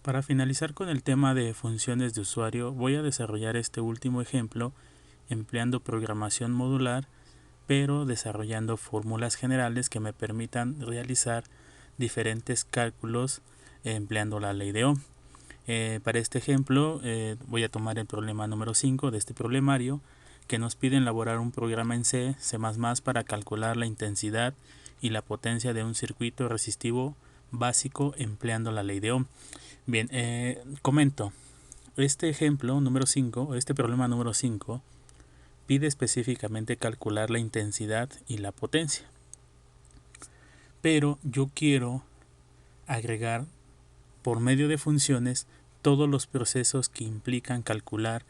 Para finalizar con el tema de funciones de usuario, voy a desarrollar este último ejemplo empleando programación modular, pero desarrollando fórmulas generales que me permitan realizar diferentes cálculos empleando la ley de Ohm. Para este ejemplo voy a tomar el problema número 5 de este problemario, que nos pide elaborar un programa en C++ para calcular la intensidad y la potencia de un circuito resistivo básico empleando la ley de Ohm. Bien, comento, este ejemplo número 5, este problema número 5, pide específicamente calcular la intensidad y la potencia. Pero yo quiero agregar por medio de funciones todos los procesos que implican calcular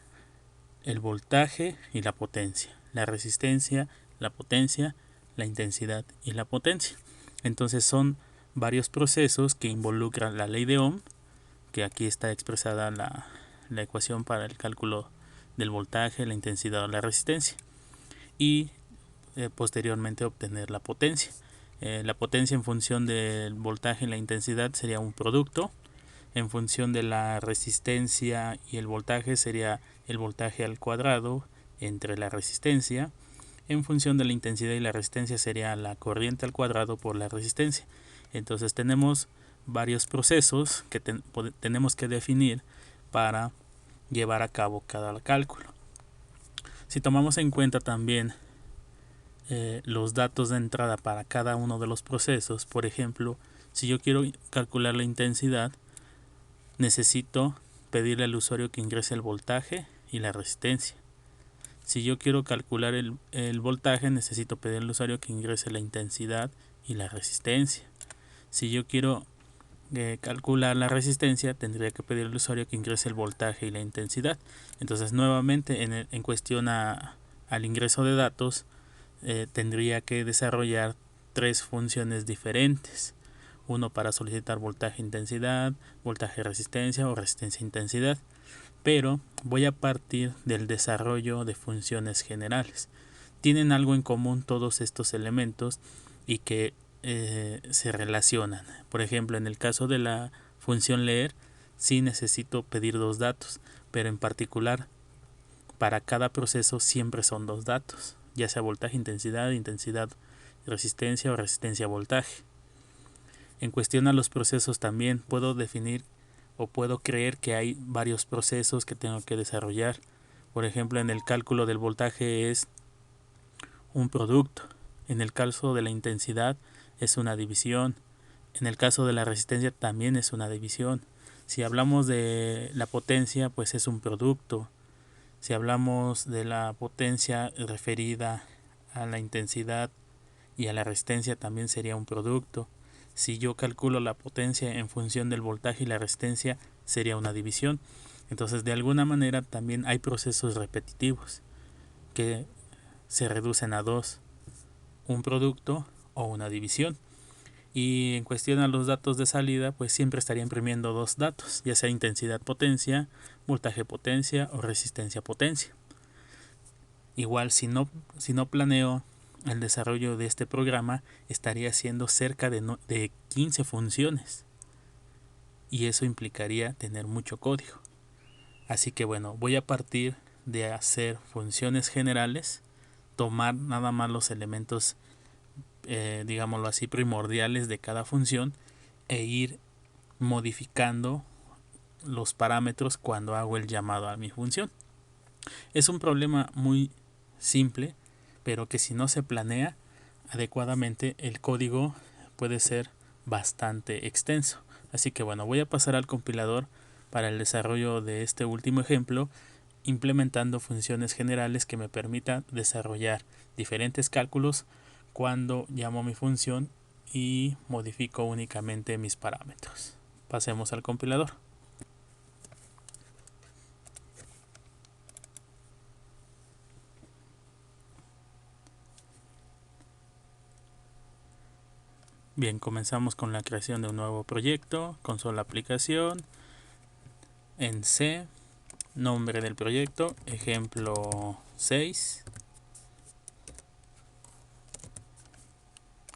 el voltaje y la potencia, la resistencia, la potencia, la intensidad y la potencia. Entonces son varios procesos que involucran la ley de Ohm, que aquí está expresada la ecuación para el cálculo del voltaje, la intensidad o la resistencia, y posteriormente obtener la potencia. La potencia en función del voltaje y la intensidad sería un producto. En función de la resistencia y el voltaje sería el voltaje al cuadrado entre la resistencia. En función de la intensidad y la resistencia sería la corriente al cuadrado por la resistencia. Entonces tenemos varios procesos que tenemos que definir para llevar a cabo cada cálculo. Si tomamos en cuenta también los datos de entrada para cada uno de los procesos, por ejemplo, si yo quiero calcular la intensidad, necesito pedirle al usuario que ingrese el voltaje y la resistencia. Si yo quiero calcular el voltaje, necesito pedirle al usuario que ingrese la intensidad y la resistencia. Si yo quiero calcular la resistencia, tendría que pedirle al usuario que ingrese el voltaje y la intensidad. Entonces, nuevamente, en cuestión al ingreso de datos, tendría que desarrollar tres funciones diferentes. Uno para solicitar voltaje intensidad, voltaje resistencia o resistencia intensidad. Pero voy a partir del desarrollo de funciones generales. Tienen algo en común todos estos elementos y que se relacionan. Por ejemplo, en el caso de la función leer, sí necesito pedir dos datos, pero en particular para cada proceso siempre son dos datos, ya sea voltaje, intensidad, intensidad, resistencia o resistencia, voltaje. En cuestión a los procesos también puedo definir o puedo creer que hay varios procesos que tengo que desarrollar. Por ejemplo, en el cálculo del voltaje es un producto. En el caso de la intensidad es una división. En el caso de la resistencia también es una división. Si hablamos de la potencia, pues es un producto. Si hablamos de la potencia referida a la intensidad y a la resistencia, también sería un producto. Si yo calculo la potencia en función del voltaje y la resistencia, sería una división. Entonces, de alguna manera también hay procesos repetitivos que se reducen a dos, un producto o una división. Y en cuestión a los datos de salida, pues siempre estaría imprimiendo dos datos, ya sea intensidad potencia, voltaje potencia o resistencia potencia. Igual si no planeo el desarrollo de este programa, estaría haciendo cerca de 15 funciones y eso implicaría tener mucho código. Así que bueno, voy a partir de hacer funciones generales, tomar nada más los elementos digámoslo así primordiales de cada función e ir modificando los parámetros cuando hago el llamado a mi función. Es un problema muy simple, pero que si no se planea adecuadamente, el código puede ser bastante extenso. Así que bueno, voy a pasar al compilador para el desarrollo de este último ejemplo, implementando funciones generales que me permitan desarrollar diferentes cálculos cuando llamo mi función y modifico únicamente mis parámetros. Pasemos al compilador. Bien, comenzamos con la creación de un nuevo proyecto, consola aplicación, en C, nombre del proyecto, ejemplo 6.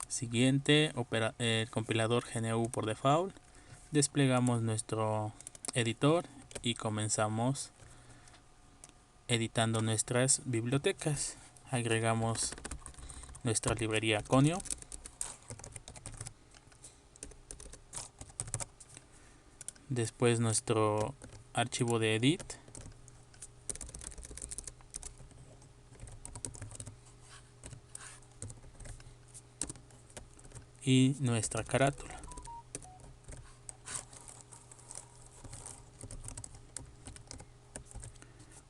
Siguiente, el compilador GNU por default. Desplegamos nuestro editor y comenzamos editando nuestras bibliotecas. Agregamos nuestra librería Conio, después nuestro archivo de edit, y nuestra carátula.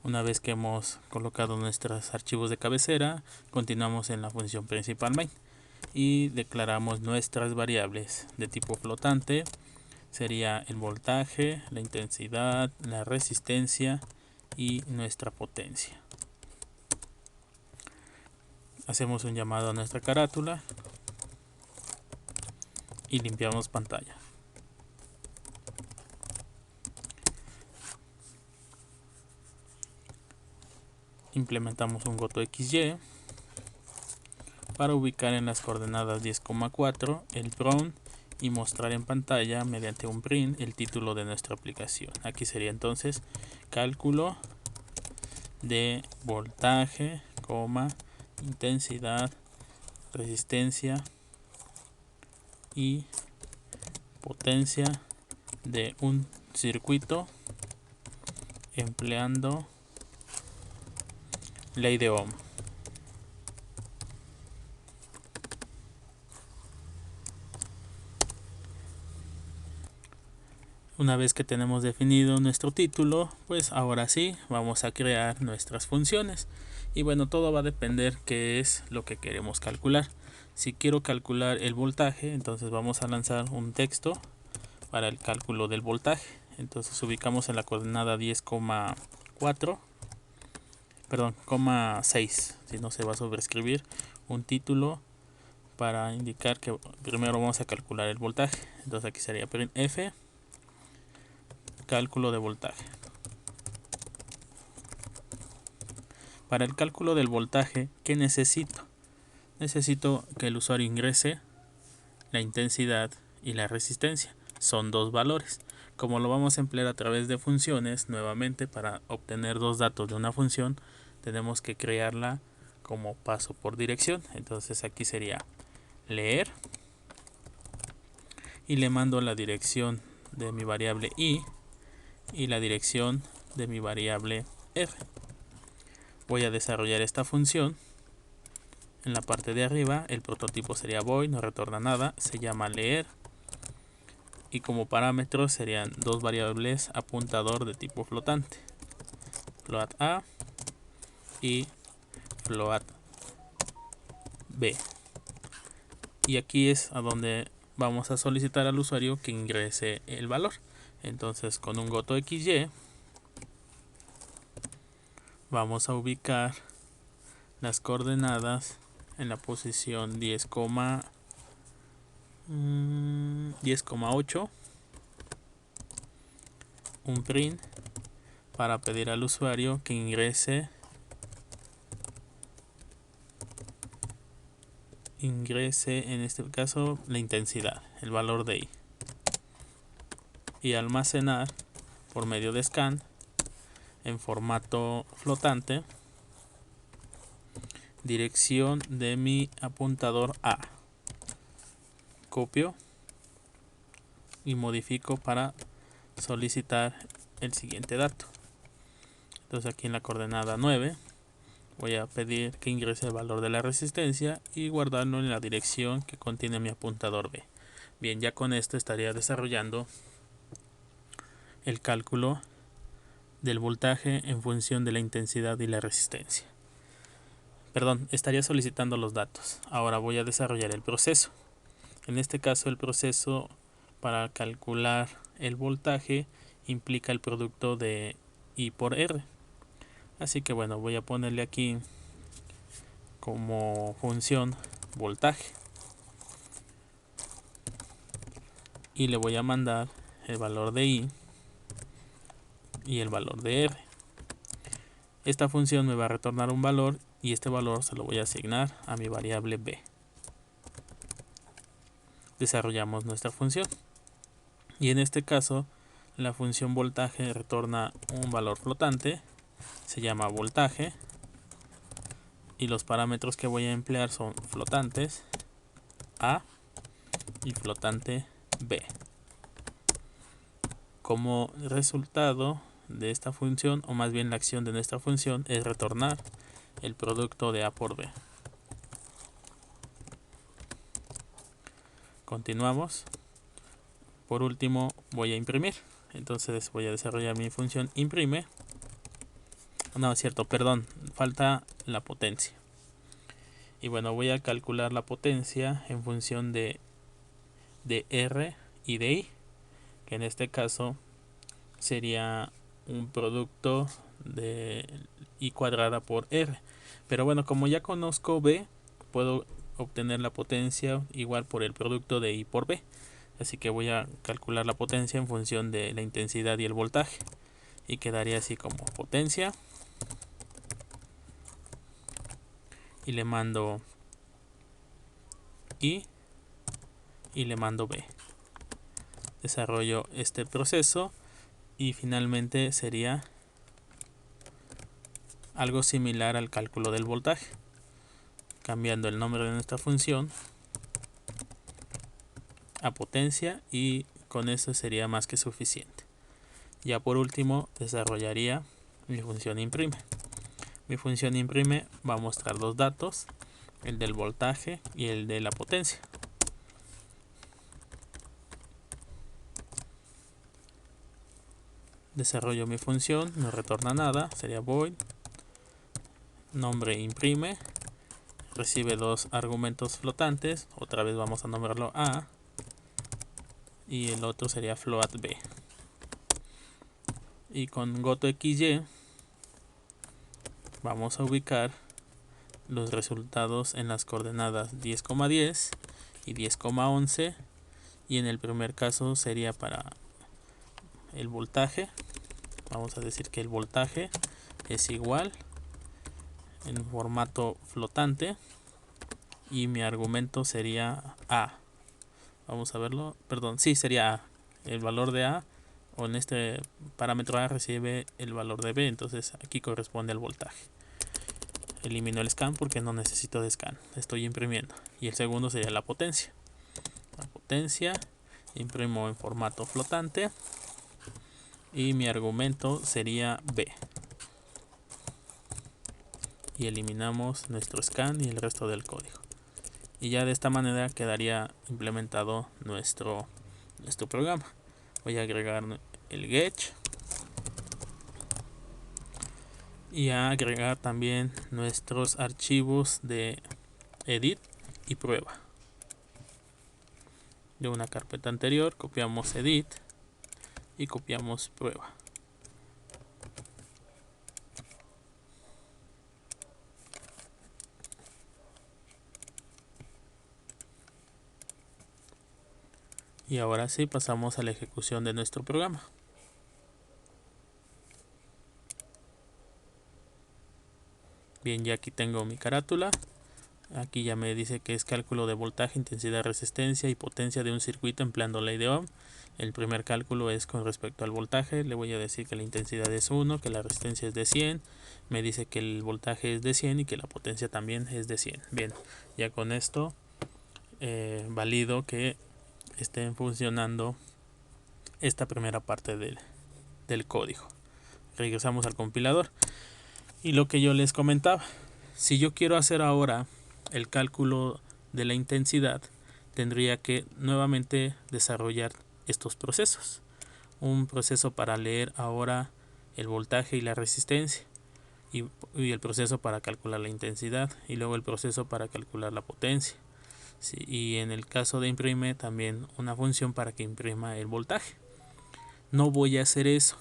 Una vez que hemos colocado nuestros archivos de cabecera, continuamos en la función principal main y declaramos nuestras variables de tipo flotante. Sería el voltaje, la intensidad, la resistencia y nuestra potencia. Hacemos un llamado a nuestra carátula y limpiamos pantalla. Implementamos un GoToXY para ubicar en las coordenadas 10,4 el PROM y mostrar en pantalla mediante un print el título de nuestra aplicación. Aquí sería entonces cálculo de voltaje, intensidad, resistencia y potencia de un circuito empleando ley de Ohm. Una vez que tenemos definido nuestro título, pues ahora sí vamos a crear nuestras funciones. Y bueno, todo va a depender qué es lo que queremos calcular. Si quiero calcular el voltaje, entonces vamos a lanzar un texto para el cálculo del voltaje. Entonces ubicamos en la coordenada 10,4, perdón, 6, si no se va a sobreescribir un título para indicar que primero vamos a calcular el voltaje. Entonces aquí sería f cálculo de voltaje. Para el cálculo del voltaje, ¿qué necesito? Necesito que el usuario ingrese la intensidad y la resistencia. Son dos valores. Como lo vamos a emplear a través de funciones, nuevamente para obtener dos datos de una función, tenemos que crearla como paso por dirección. Entonces aquí sería leer y le mando la dirección de mi variable i y la dirección de mi variable r. Voy a desarrollar esta función. En la parte de arriba el prototipo sería void, no retorna nada, se llama leer y como parámetros serían dos variables apuntador de tipo flotante, float a y float b. Y aquí es a donde vamos a solicitar al usuario que ingrese el valor. Entonces con un GoToXY vamos a ubicar las coordenadas en la posición 10,8, un print para pedir al usuario que ingrese en este caso la intensidad, el valor de i, y almacenar por medio de scan en formato flotante dirección de mi apuntador A. Copio y modifico para solicitar el siguiente dato. Entonces aquí en la coordenada 9 voy a pedir que ingrese el valor de la resistencia y guardarlo en la dirección que contiene mi apuntador B. Bien, ya con esto estaría desarrollando el cálculo del voltaje en función de la intensidad y la resistencia. Perdón, estaría solicitando los datos. Ahora voy a desarrollar el proceso. En este caso el proceso para calcular el voltaje implica el producto de I por R. Así que bueno, voy a ponerle aquí como función voltaje y le voy a mandar el valor de I y el valor de R. Esta función me va a retornar un valor y este valor se lo voy a asignar a mi variable B. Desarrollamos nuestra función y en este caso La función voltaje retorna un valor flotante, se llama voltaje, y los parámetros que voy a emplear son flotantes A y flotante B. Como resultado de esta función, o más bien la acción de nuestra función, es retornar el producto de A por B. Continuamos. Por último voy a imprimir. Entonces voy a desarrollar mi función imprime. No, es cierto, perdón, falta la potencia. Y bueno, voy a calcular la potencia en función de R y de I, que en este caso sería un producto de I cuadrada por R. Pero bueno, como ya conozco B, puedo obtener la potencia igual por el producto de I por B. Así que voy a calcular la potencia en función de la intensidad y el voltaje. Y quedaría así como potencia. Y le mando I y le mando B. Desarrollo este proceso y finalmente sería algo similar al cálculo del voltaje, cambiando el nombre de nuestra función a potencia, y con eso sería más que suficiente. Ya por último desarrollaría mi función imprime. Mi función imprime va a mostrar dos datos, el del voltaje y el de la potencia. Desarrollo mi función, no retorna nada, sería void nombre imprime, recibe dos argumentos flotantes, otra vez vamos a nombrarlo A, y el otro sería float B. Y con gotoxy vamos a ubicar los resultados en las coordenadas 10,10 y 10,11, y en el primer caso sería para el voltaje. Vamos a decir que el voltaje es igual en formato flotante y mi argumento sería A. Vamos a verlo, perdón, sí, sería A. El valor de A, o en este parámetro A recibe el valor de B, entonces aquí corresponde al voltaje. Elimino el scan porque no necesito de scan, estoy imprimiendo. Y el segundo sería la potencia. La potencia imprimo en formato flotante y mi argumento sería B. Y eliminamos nuestro scan y el resto del código. Y ya de esta manera quedaría implementado nuestro programa. Voy a agregar el get y a agregar también nuestros archivos de edit y prueba. De una carpeta anterior copiamos edit y copiamos prueba. Y ahora sí pasamos a la ejecución de nuestro programa. Bien, ya aquí tengo mi carátula. Aquí ya me dice que es cálculo de voltaje, intensidad, resistencia y potencia de un circuito empleando ley de Ohm. El primer cálculo es con respecto al voltaje. Le voy a decir que la intensidad es 1, que la resistencia es de 100. Me dice que el voltaje es de 100 y que la potencia también es de 100. Bien, ya con esto valido que estén funcionando esta primera parte del código. Regresamos al compilador. Y lo que yo les comentaba, si yo quiero hacer ahora el cálculo de la intensidad, tendría que nuevamente desarrollar estos procesos. Un proceso para leer ahora el voltaje y la resistencia, y el proceso para calcular la intensidad, y luego el proceso para calcular la potencia. Sí, y en el caso de imprime también una función para que imprima el voltaje. No voy a hacer eso.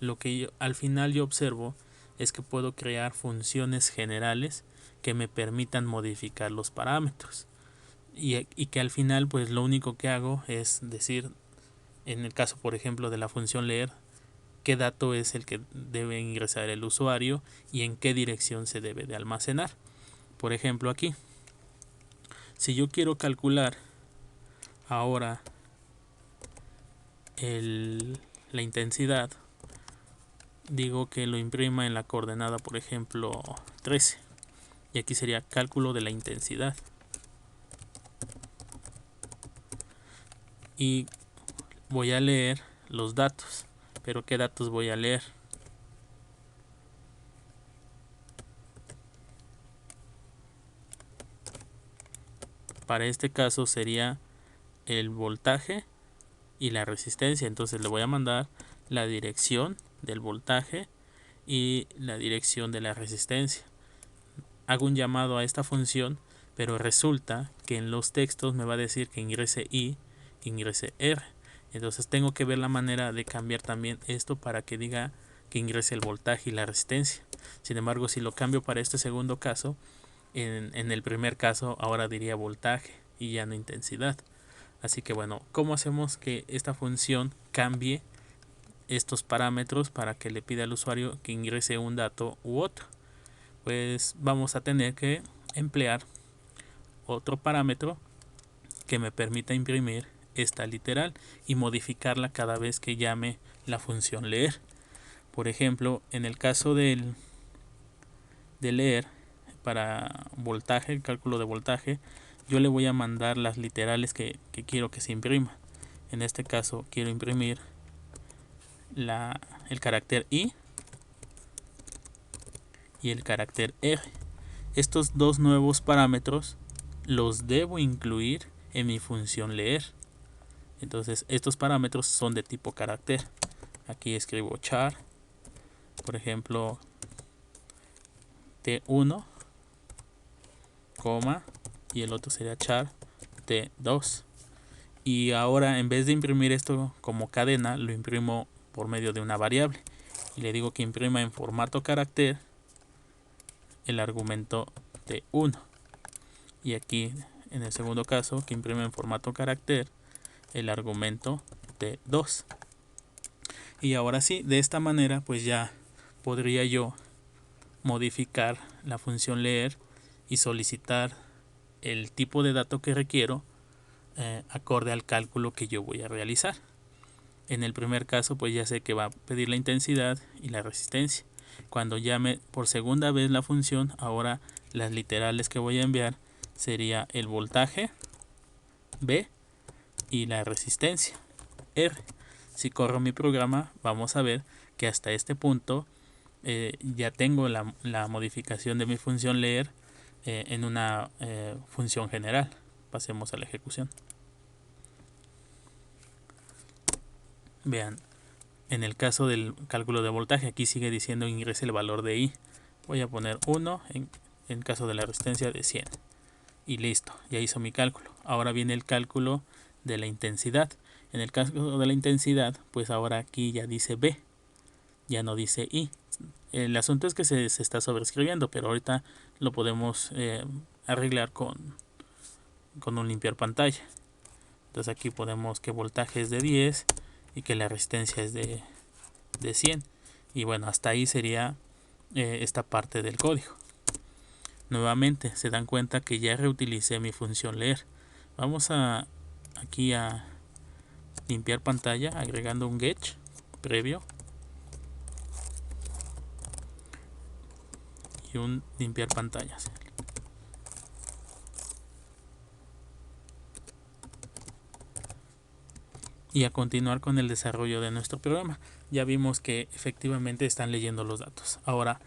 Lo que al final yo observo es que puedo crear funciones generales que me permitan modificar los parámetros, y que al final pues lo único que hago es decir, en el caso por ejemplo de la función leer, qué dato es el que debe ingresar el usuario y en qué dirección se debe de almacenar. Por ejemplo aquí, si yo quiero calcular ahora la intensidad, digo que lo imprima en la coordenada, por ejemplo, 13. Y aquí sería cálculo de la intensidad. Y voy a leer los datos. Pero ¿qué datos voy a leer? Para este caso sería el voltaje y la resistencia. Entonces le voy a mandar la dirección del voltaje y la dirección de la resistencia. Hago un llamado a esta función, pero resulta que en los textos me va a decir que ingrese I, ingrese R. Entonces tengo que ver la manera de cambiar también esto para que diga que ingrese el voltaje y la resistencia. Sin embargo, si lo cambio para este segundo caso, en el primer caso ahora diría voltaje y ya no intensidad. Así que bueno, ¿cómo hacemos que esta función cambie estos parámetros para que le pida al usuario que ingrese un dato u otro? Pues vamos a tener que emplear otro parámetro que me permita imprimir esta literal y modificarla cada vez que llame la función leer. Por ejemplo, en el caso de leer para voltaje, el cálculo de voltaje, yo le voy a mandar las literales que quiero que se imprima. En este caso quiero imprimir el carácter I y el carácter R. Estos dos nuevos parámetros los debo incluir en mi función leer. Entonces estos parámetros son de tipo carácter. Aquí escribo char, por ejemplo, T1, y el otro sería char T2. Y ahora en vez de imprimir esto como cadena, lo imprimo por medio de una variable. Y le digo que imprima en formato carácter el argumento T1. Y aquí en el segundo caso, que imprime en formato carácter el argumento T2. Y ahora sí, de esta manera pues ya podría yo modificar la función leer y solicitar el tipo de dato que requiero acorde al cálculo que yo voy a realizar. En el primer caso pues ya sé que va a pedir la intensidad y la resistencia. Cuando llame por segunda vez la función, ahora las literales que voy a enviar sería el voltaje B y la resistencia R. Si corro mi programa, vamos a ver que hasta este punto ya tengo la modificación de mi función leer en una función general. Pasemos a la ejecución. Vean, en el caso del cálculo de voltaje, aquí sigue diciendo ingrese el valor de I. Voy a poner 1 en caso de la resistencia de 100. Y listo, ya hizo mi cálculo. Ahora viene el cálculo de la intensidad. En el caso de la intensidad, pues ahora aquí ya dice B, ya no dice I. El asunto es que se está sobreescribiendo, pero ahorita lo podemos arreglar con un limpiar pantalla. Entonces aquí podemos que voltaje es de 10 y que la resistencia es de 100. Y bueno, hasta ahí sería esta parte del código. Nuevamente se dan cuenta que ya reutilicé mi función leer. Vamos aquí a limpiar pantalla agregando un get previo y un limpiar pantallas. Y a continuar con el desarrollo de nuestro programa. Ya vimos que efectivamente están leyendo los datos. Ahora,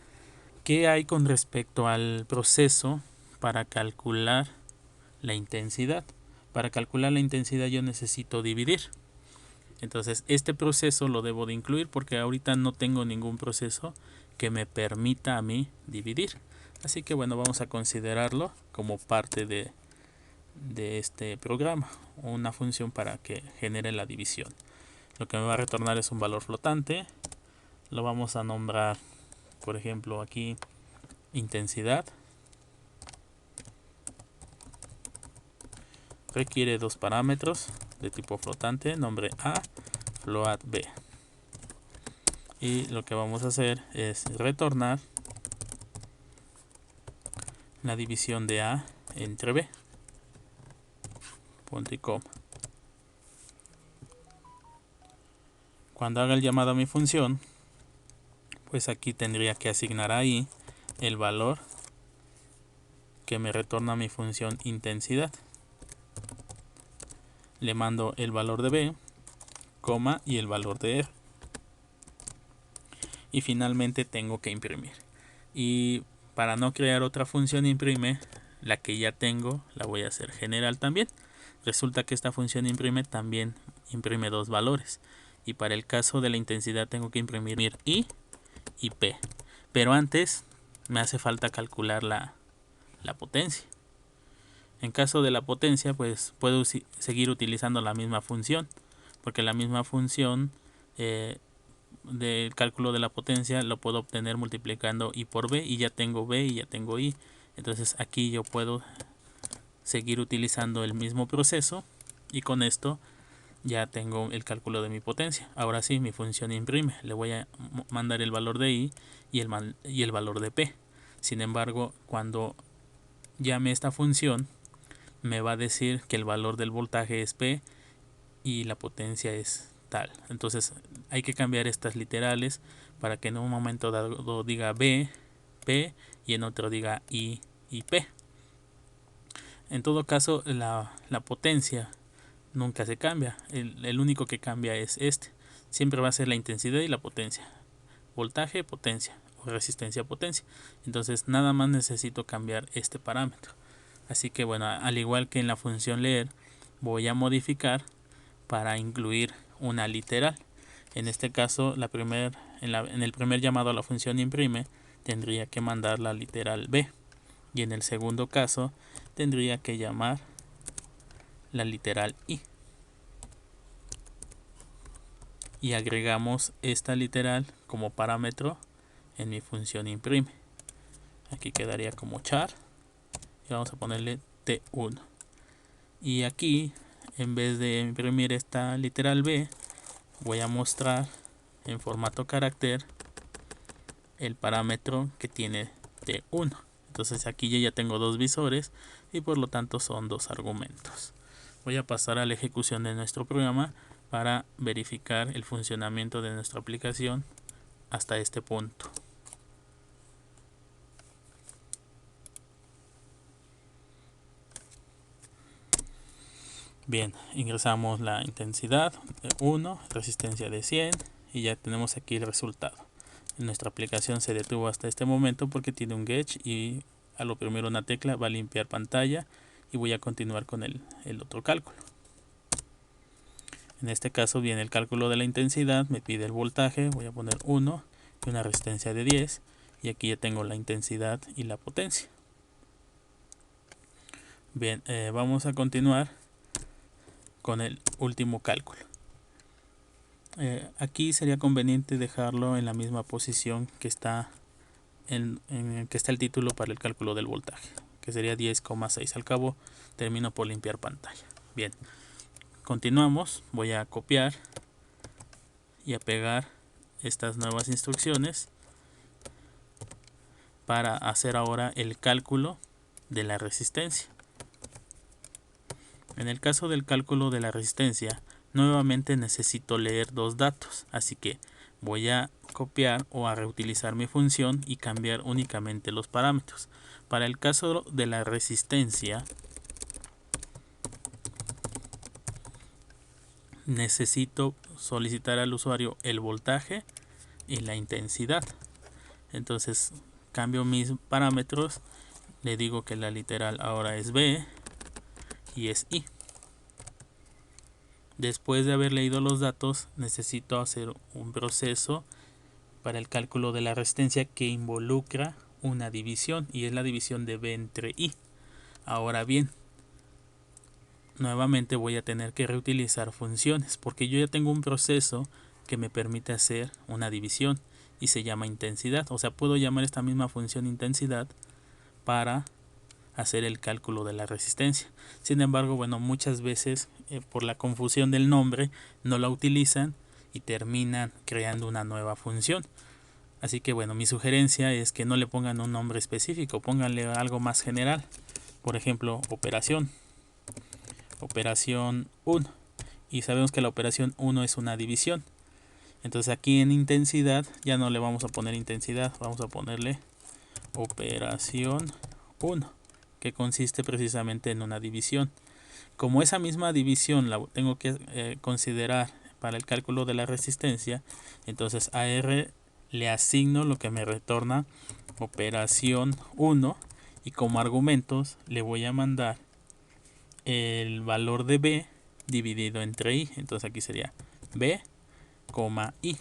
¿qué hay con respecto al proceso para calcular la intensidad? Para calcular la intensidad yo necesito dividir. Entonces este proceso lo debo de incluir porque ahorita no tengo ningún proceso que me permita a mí dividir. Así que bueno, vamos a considerarlo como parte de este programa, una función para que genere la división. Lo que me va a retornar es un valor flotante. Lo vamos a nombrar, por ejemplo, aquí intensidad. Requiere dos parámetros de tipo flotante, nombre A, float B. Y lo que vamos a hacer es retornar la división de A entre B. Punto y coma. Cuando haga el llamado a mi función, pues aquí tendría que asignar ahí el valor que me retorna mi función intensidad. Le mando el valor de B, coma, y el valor de R. Y finalmente tengo que imprimir. Y para no crear otra función imprime, la que ya tengo la voy a hacer general también. Resulta que esta función imprime también imprime dos valores. Y para el caso de la intensidad tengo que imprimir I y P. Pero antes me hace falta calcular la potencia. En caso de la potencia, pues puedo seguir utilizando la misma función, porque la misma función del cálculo de la potencia lo puedo obtener multiplicando I por B, y ya tengo B y ya tengo I. Entonces aquí yo puedo seguir utilizando el mismo proceso, y con esto ya tengo el cálculo de mi potencia. Ahora sí, mi función imprime, le voy a mandar el valor de I y el valor de P. Sin embargo, cuando llame esta función, me va a decir que el valor del voltaje es P y la potencia es tal. Entonces hay que cambiar estas literales para que en un momento dado diga B, P, y en otro diga I y P. En todo caso, la potencia nunca se cambia. El único que cambia es este. Siempre va a ser la intensidad y la potencia. Voltaje, potencia, o resistencia, potencia. Entonces nada más necesito cambiar este parámetro. Así que bueno, al igual que en la función leer, voy a modificar para incluir una literal. En este caso, en el primer llamado a la función imprime, tendría que mandar la literal B. Y en el segundo caso, tendría que llamar la literal I. Y agregamos esta literal como parámetro en mi función imprime. Aquí quedaría como char. Y vamos a ponerle T1. Y aquí, en vez de imprimir esta literal B, voy a mostrar en formato carácter el parámetro que tiene T1. Entonces aquí yo ya tengo dos visores y por lo tanto son dos argumentos. Voy a pasar a la ejecución de nuestro programa para verificar el funcionamiento de nuestra aplicación hasta este punto. Bien, ingresamos la intensidad de 1, resistencia de 100 y ya tenemos aquí el resultado. Nuestra aplicación se detuvo hasta este momento porque tiene un getch y al oprimir una tecla va a limpiar pantalla, y voy a continuar con el otro cálculo. En este caso viene el cálculo de la intensidad, me pide el voltaje, voy a poner 1 y una resistencia de 10, y aquí ya tengo la intensidad y la potencia. Bien, vamos a continuar con el último cálculo. Aquí sería conveniente dejarlo en la misma posición que está que está el título para el cálculo del voltaje, que sería 10,6. Al cabo termino por limpiar pantalla. Bien, continuamos. Voy a copiar y a pegar estas nuevas instrucciones para hacer ahora el cálculo de la resistencia. En el caso del cálculo de la resistencia, nuevamente necesito leer dos datos, así que voy a copiar o a reutilizar mi función y cambiar únicamente los parámetros. Para el caso de la resistencia, necesito solicitar al usuario el voltaje y la intensidad. Entonces cambio mis parámetros, le digo que la literal ahora es B y es I. Después de haber leído los datos, necesito hacer un proceso para el cálculo de la resistencia que involucra una división, y es la división de B entre I. Ahora bien, nuevamente voy a tener que reutilizar funciones, porque yo ya tengo un proceso que me permite hacer una división y se llama intensidad. O sea, puedo llamar esta misma función intensidad para hacer el cálculo de la resistencia. Sin embargo, bueno, muchas veces por la confusión del nombre no la utilizan y terminan creando una nueva función. Así que bueno, mi sugerencia es que no le pongan un nombre específico, pónganle algo más general. Por ejemplo, operación 1. Y sabemos que la operación 1 es una división. Entonces aquí en intensidad ya no le vamos a poner intensidad, vamos a ponerle operación 1, que consiste precisamente en una división. Como esa misma división la tengo que considerar para el cálculo de la resistencia, entonces a R le asigno lo que me retorna operación 1 y como argumentos le voy a mandar el valor de B dividido entre I. Entonces aquí sería B, I.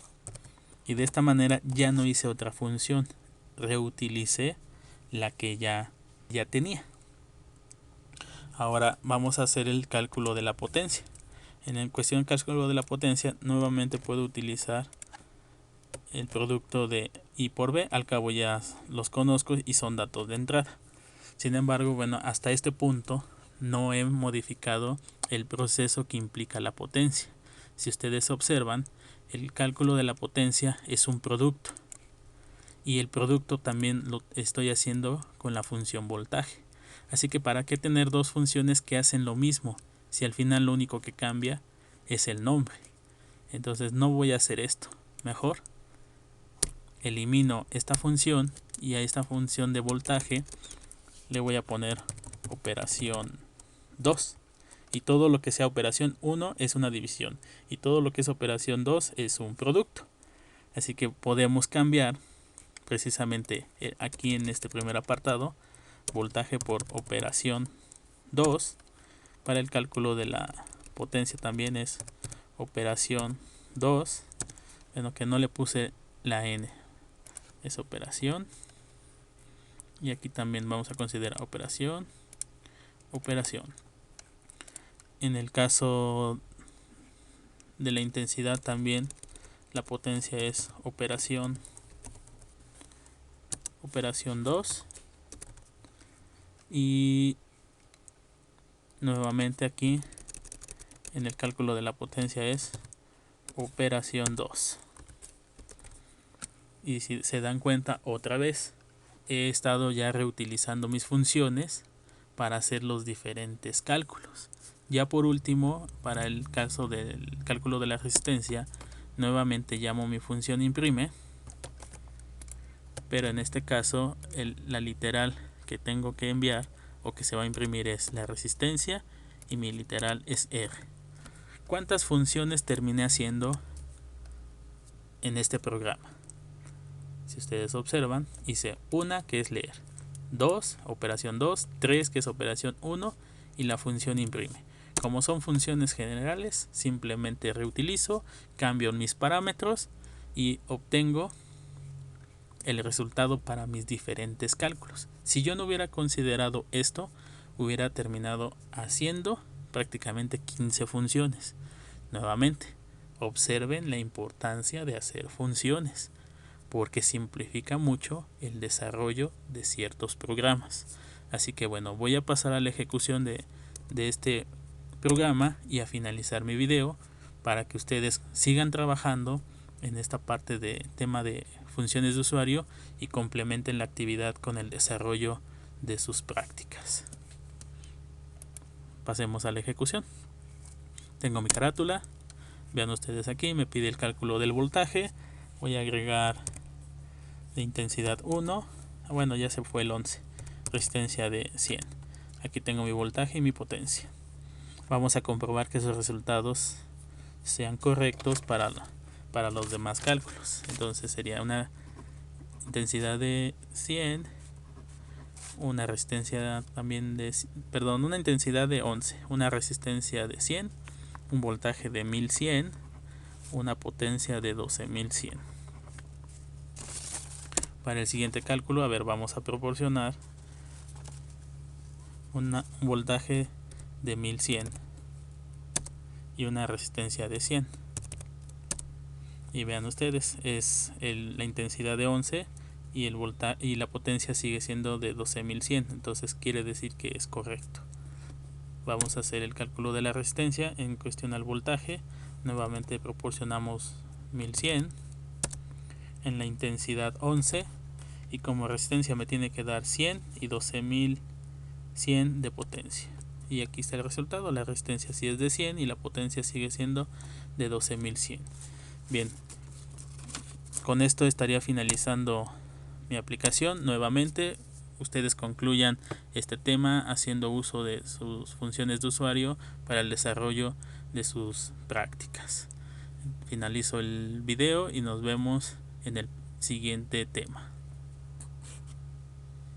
Y de esta manera ya no hice otra función, reutilicé la que ya tenía. Ahora vamos a hacer el cálculo de la potencia. En el cuestión del cálculo de la potencia, nuevamente puedo utilizar el producto de I por B. Al cabo ya los conozco y son datos de entrada. Sin embargo, bueno, hasta este punto no he modificado el proceso que implica la potencia. Si ustedes observan, el cálculo de la potencia es un producto. Y el producto también lo estoy haciendo con la función voltaje. Así que ¿para qué tener dos funciones que hacen lo mismo si al final lo único que cambia es el nombre? Entonces no voy a hacer esto. Mejor elimino esta función y a esta función de voltaje le voy a poner operación 2. Y todo lo que sea operación 1 es una división. Y todo lo que es operación 2 es un producto. Así que podemos cambiar precisamente aquí en este primer apartado voltaje por operación 2. Para el cálculo de la potencia también es operación 2. Bueno, que no le puse la n, es operación. Y aquí también vamos a considerar operación. En el caso de la intensidad también la potencia es operación 2. Y nuevamente aquí en el cálculo de la potencia es operación 2. Y si se dan cuenta, otra vez he estado ya reutilizando mis funciones para hacer los diferentes cálculos. Ya por último, para el caso del cálculo de la resistencia, nuevamente llamo mi función imprime, pero en este caso la literal que tengo que enviar o que se va a imprimir es la resistencia y mi literal es R. ¿Cuántas funciones terminé haciendo en este programa? Si ustedes observan, hice una que es leer, 2, operación 2, 3 que es operación 1 y la función imprime. Como son funciones generales, simplemente reutilizo, cambio mis parámetros y obtengo el resultado para mis diferentes cálculos. Si yo no hubiera considerado esto, hubiera terminado haciendo prácticamente 15 funciones. Nuevamente, observen la importancia de hacer funciones, porque simplifica mucho el desarrollo de ciertos programas. Así que bueno, voy a pasar a la ejecución de este programa y a finalizar mi video para que ustedes sigan trabajando en esta parte de tema de funciones de usuario y complementen la actividad con el desarrollo de sus prácticas. Pasemos a la ejecución. Tengo mi carátula, vean ustedes aquí, me pide el cálculo del voltaje, voy a agregar de intensidad 1, bueno ya se fue el 11, resistencia de 100. Aquí tengo mi voltaje y mi potencia. Vamos a comprobar que esos resultados sean correctos para los demás cálculos. Entonces sería una intensidad de 100, una resistencia también de, una intensidad de 11, una resistencia de 100, un voltaje de 1100, una potencia de 12100. Para el siguiente cálculo, vamos a proporcionar un voltaje de 1100 y una resistencia de 100. Y vean ustedes, es la intensidad de 11 y la potencia sigue siendo de 12100, entonces quiere decir que es correcto. Vamos a hacer el cálculo de la resistencia en cuestión al voltaje. Nuevamente proporcionamos 1100 en la intensidad 11 y como resistencia me tiene que dar 100 y 12100 de potencia. Y aquí está el resultado, la resistencia sí es de 100 y la potencia sigue siendo de 12100. Bien, Con esto estaría finalizando mi aplicación. Nuevamente, ustedes concluyan este tema haciendo uso de sus funciones de usuario para el desarrollo de sus prácticas. Finalizo el video y nos vemos en el siguiente tema.